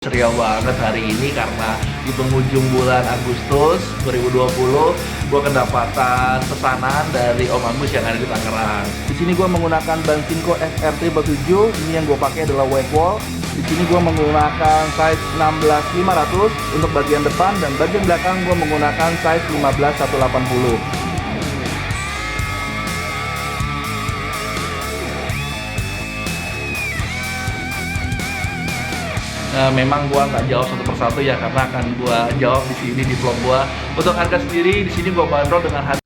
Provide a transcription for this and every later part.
Ceria banget hari ini karena di penghujung bulan Agustus 2020 gue kedapatan pesanan dari Om Agus yang ada di Tangerang. Di sini gue menggunakan ban Sinco SRT 7. Ini yang gue pakai adalah white wall. Di sini gue menggunakan size 16500 untuk bagian depan, dan bagian belakang gue menggunakan size 15180. Memang gua nggak jawab satu persatu ya, karena akan gua jawab di sini di vlog gua. Untuk harga sendiri di sini gua bandrol dengan harga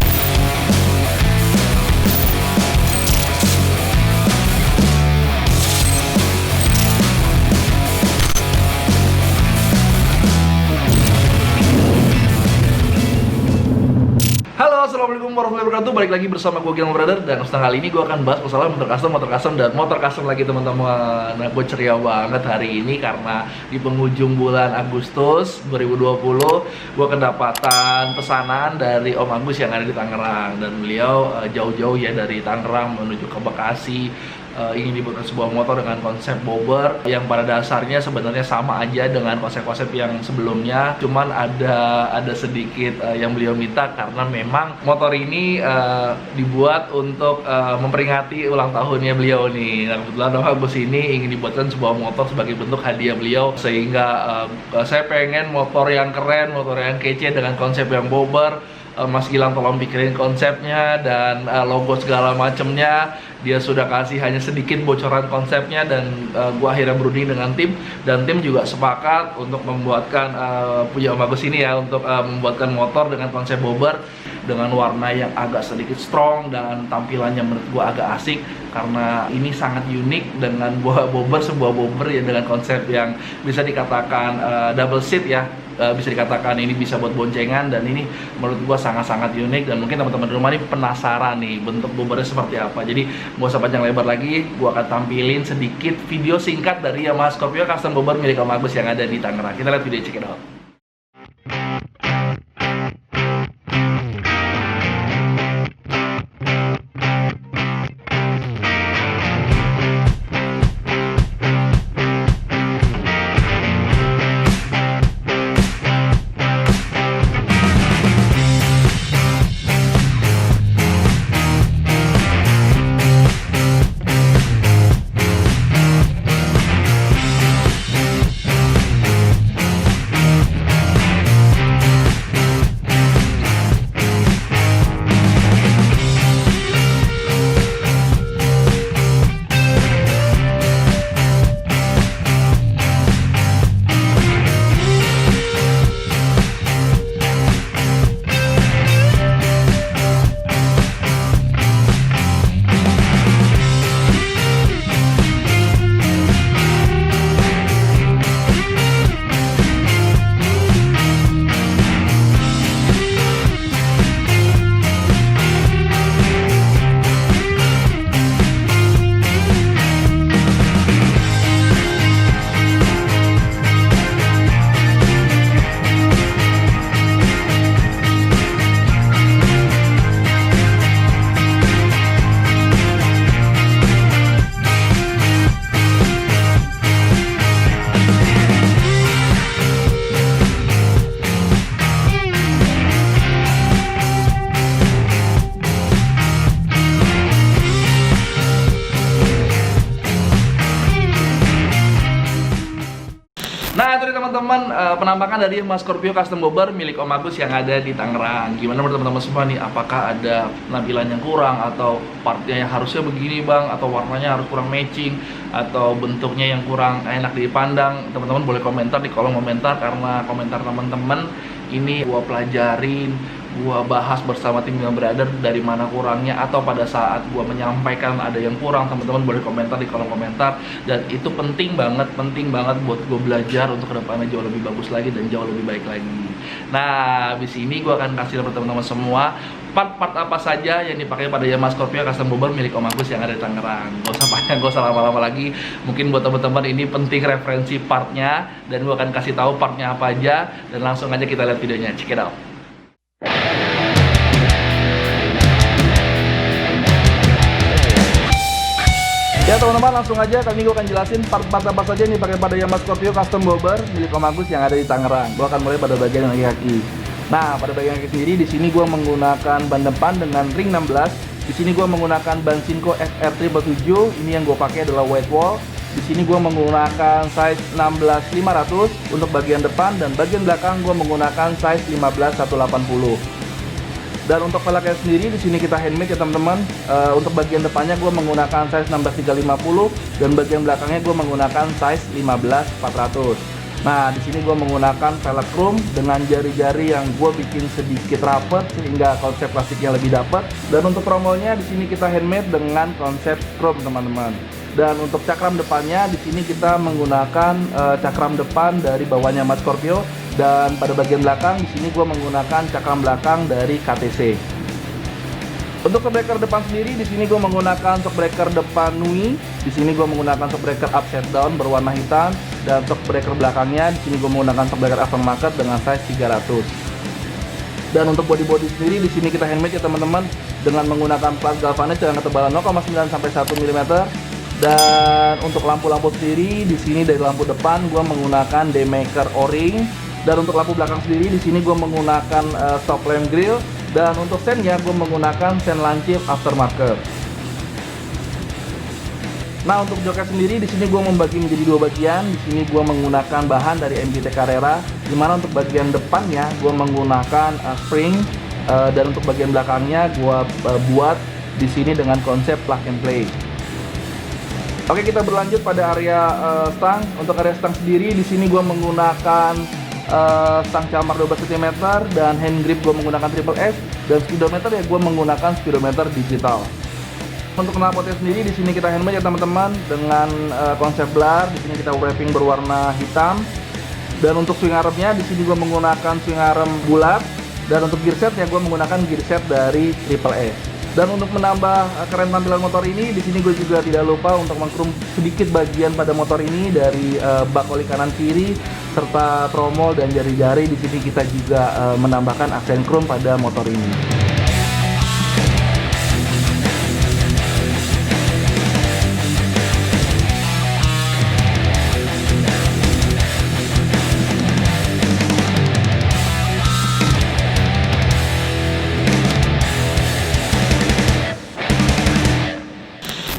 Assalamualaikum warahmatullahi wabarakatuh. Balik lagi bersama gue Gilang Brother, dan kali ini gue akan bahas masalah motor custom lagi teman-teman. Nah, gue ceria banget hari ini karena di penghujung bulan Agustus 2020 gue kedapatan pesanan dari Om Agus yang ada di Tangerang, dan beliau jauh-jauh ya dari Tangerang menuju ke Bekasi. Ingin dibuatkan sebuah motor dengan konsep bobber yang pada dasarnya sebenarnya sama aja dengan konsep-konsep yang sebelumnya, cuman ada sedikit yang beliau minta karena memang motor ini dibuat untuk memperingati ulang tahunnya beliau nih. Nah, kebetulan Om Agus ini ingin dibuatkan sebuah motor sebagai bentuk hadiah beliau, sehingga saya pengen motor yang keren, motor yang kece dengan konsep yang bobber. Mas Gilang tolong pikirin konsepnya dan logo segala macemnya. Dia sudah kasih hanya sedikit bocoran konsepnya, dan gua akhirnya berunding dengan tim, dan tim juga sepakat untuk membuatkan punya Om Agus ini ya, untuk membuatkan motor dengan konsep bobber dengan warna yang agak sedikit strong, dan tampilannya menurut gua agak asik karena ini sangat unik dengan sebuah bobber ya, dengan konsep yang bisa dikatakan double seat ya. Bisa dikatakan ini bisa buat boncengan, dan ini menurut gua sangat-sangat unik, dan mungkin teman-teman di rumah ini penasaran nih bentuk bobbernya seperti apa. Jadi gak usah panjang lebar lagi, gua akan tampilin sedikit video singkat dari Yamaha Scorpio custom bobber milik Om Agus yang ada di Tangerang. Kita lihat video, check it out. Nah, itu teman-teman penampakan dari Yamaha Scorpio custom bobber milik Om Agus yang ada di Tangerang. Gimana menurut teman-teman semua nih? Apakah ada penampilan yang kurang, atau partnya yang harusnya begini bang, atau warnanya harus kurang matching, atau bentuknya yang kurang enak dipandang? Teman-teman boleh komentar di kolom komentar, karena komentar teman-teman ini gua pelajarin, gua bahas bersama tim yang berada dari mana kurangnya, atau pada saat gua menyampaikan ada yang kurang, teman-teman boleh komentar di kolom komentar. Dan itu penting banget buat gua belajar untuk kedepannya jauh lebih bagus lagi dan jauh lebih baik lagi. Nah, di sini gua akan kasih lihat teman-teman semua part-part apa saja yang dipakai pada Yamaha Scorpio custom bobber milik Om Agus yang ada di Tangerang. Gak usah panjang, gak usah lama-lama lagi. Mungkin buat teman-teman ini penting referensi partnya, dan gua akan kasih tahu partnya apa aja, dan langsung aja kita lihat videonya. Check it out. Ya Ya teman-teman, langsung aja kali ini gue akan jelasin part-part apa saja nih pakai pada Yamaha Scorpio Custom Bobber milik Om Agus yang ada di Tangerang. Gue akan mulai pada bagian kaki. Nah, pada bagian kaki sendiri di sini gue menggunakan ban depan dengan ring 16. Di sini gue menggunakan ban Sinco FR777. Ini yang gue pakai adalah white wall. Di sini gue menggunakan size 16500 untuk bagian depan, dan bagian belakang gue menggunakan size 15180. Dan untuk velgnya sendiri di sini kita handmade ya teman-teman. Untuk bagian depannya gue menggunakan size 16350 dan bagian belakangnya gue menggunakan size 15400. Nah, di sini gue menggunakan velg chrome dengan jari-jari yang gue bikin sedikit rapet sehingga konsep plastiknya lebih dapat. Dan untuk tromolnya di sini kita handmade dengan konsep chrome teman-teman. Dan untuk cakram depannya di sini kita menggunakan cakram depan dari bawahnya Yamaha Scorpio, dan pada bagian belakang di sini gue menggunakan cakram belakang dari KTC. Untuk shockbreaker depan sendiri di sini gue menggunakan shockbreaker depan Nui. Di sini gue menggunakan shockbreaker upside down berwarna hitam, dan shockbreaker belakangnya di sini gue menggunakan shockbreaker aftermarket dengan size 300. Dan untuk body sendiri di sini kita handmade ya teman-teman dengan menggunakan plat galvanis dengan ketebalan 0,9 sampai 1 mm. Dan untuk lampu-lampu sendiri di sini dari lampu depan gue menggunakan Daymaker O-ring, dan untuk lampu belakang sendiri di sini gue menggunakan stop lamp grill, dan untuk sennya gue menggunakan sen lancip aftermarket. Nah, untuk joknya sendiri di sini gue membagi menjadi dua bagian. Di sini gue menggunakan bahan dari MGT Carrera, dimana untuk bagian depannya gue menggunakan spring, dan untuk bagian belakangnya gue buat di sini dengan konsep plug and play. Oke, kita berlanjut pada area stang. Untuk area stang sendiri di sini gue menggunakan stang camar 12 cm, dan hand grip gue menggunakan triple S, dan speedometer ya gue menggunakan speedometer digital. Untuk knalpotnya sendiri di sini kita handmade ya teman-teman dengan konsep blar. Di sini kita wrapping berwarna hitam. Dan untuk swing armnya di sini gue menggunakan swing arm bulat, dan untuk gearset ya gue menggunakan gearset dari triple S. Dan untuk menambah keren tampilan motor ini, di sini gue juga tidak lupa untuk mengkrum sedikit bagian pada motor ini dari bak oli kanan kiri serta tromol dan jari-jari. Di sini kita juga menambahkan aksen chrome pada motor ini.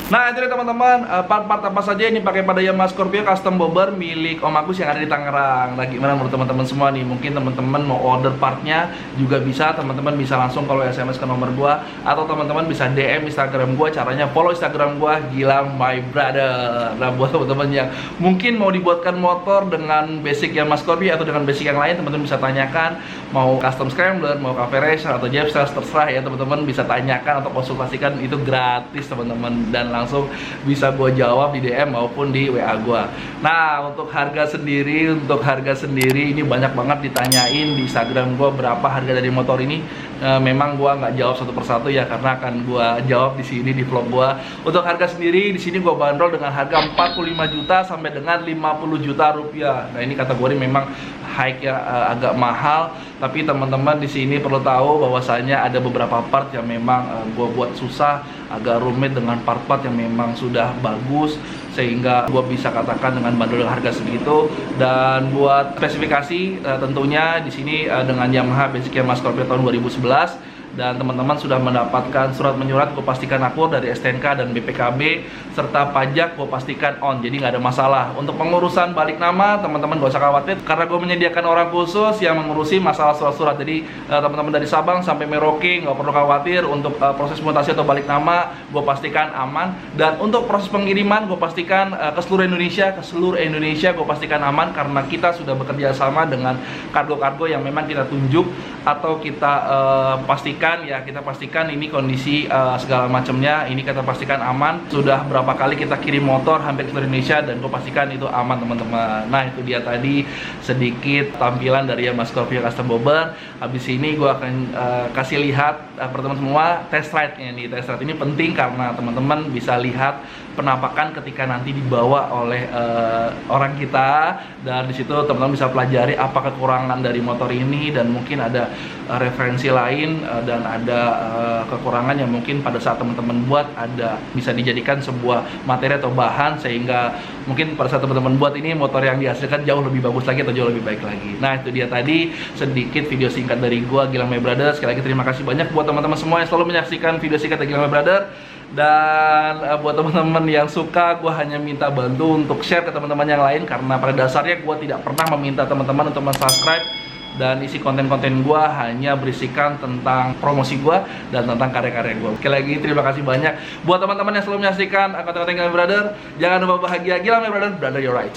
Nah, itu dia teman-teman, part-part apa saja ini pakai pada Yamaha Scorpio Custom Bobber milik Om Agus yang ada di Tangerang. Nah, gimana menurut teman-teman semua nih? Mungkin teman-teman mau order partnya juga bisa. Teman-teman bisa langsung kalau SMS ke nomor gua, atau teman-teman bisa DM Instagram gua. Caranya follow Instagram gua, Gilang My Brother. Nah, buat teman-teman yang mungkin mau dibuatkan motor dengan basic Yamaha Scorpio atau dengan basic yang lain, teman-teman bisa tanyakan. Mau custom scrambler, mau cafe racer atau jet style, terserah ya teman-teman, bisa tanyakan atau konsultasikan, itu gratis teman-teman, dan langsung bisa gue jawab di DM maupun di WA gue. Nah, untuk harga sendiri ini banyak banget ditanyain di Instagram gue berapa harga dari motor ini. Memang gue nggak jawab satu persatu ya, karena akan gue jawab di sini di vlog gue. Untuk harga sendiri di sini gue bandrol dengan harga 45 juta sampai dengan 50 juta rupiah. Nah, ini kategori memang high ya, agak mahal, tapi teman-teman di sini perlu tahu bahwasanya ada beberapa part yang memang gue buat susah, agak rumit dengan part-part yang memang sudah bagus, sehingga gue bisa katakan dengan bandrol harga segitu. Dan buat spesifikasi tentunya di sini dengan Yamaha basic Yamaha Scorpio tahun 2011. Dan teman-teman sudah mendapatkan surat menyurat gue pastikan akur dari STNK dan BPKB, serta pajak gue pastikan on, jadi nggak ada masalah. Untuk pengurusan balik nama teman-teman gak usah khawatir, karena gue menyediakan orang khusus yang mengurusi masalah surat-surat. Jadi teman-teman dari Sabang sampai Merauke nggak perlu khawatir. Untuk proses mutasi atau balik nama gue pastikan aman, dan untuk proses pengiriman gue pastikan ke seluruh Indonesia gue pastikan aman, karena kita sudah bekerja sama dengan kargo-kargo yang memang kita tunjuk atau kita pastikan ini kondisi segala macamnya, ini kita pastikan aman. Sudah berapa kali kita kirim motor hampir ke seluruh Indonesia, dan gue pastikan itu aman teman-teman. Nah, itu dia tadi sedikit tampilan dari Yamaha Scorpio Custom Bobber. Habis ini gue akan kasih lihat teman-teman semua test ride-nya nih. Test ride ini penting karena teman-teman bisa lihat penampakan ketika nanti dibawa oleh orang kita, dan di situ teman-teman bisa pelajari apa kekurangan dari motor ini, dan mungkin ada referensi lain dan ada kekurangan yang mungkin pada saat teman-teman buat ada bisa dijadikan sebuah materi atau bahan, sehingga mungkin pada saat teman-teman buat ini motor yang dihasilkan jauh lebih bagus lagi atau jauh lebih baik lagi. Nah, itu dia tadi sedikit video singkat dari gua, Gilang My Brother. Sekali lagi terima kasih banyak buat teman-teman semua yang selalu menyaksikan video singkat dari Gilang My Brother. Dan buat teman-teman yang suka, gue hanya minta bantu untuk share ke teman-teman yang lain, karena pada dasarnya gue tidak pernah meminta teman-teman untuk subscribe, dan isi konten-konten gue hanya berisikan tentang promosi gue dan tentang karya-karya gue. Sekali lagi terima kasih banyak buat teman-teman yang selalu menyaksikan konten-konten Gilang My Brother. Jangan lupa bahagia, Gilang My Brother, brother you're right.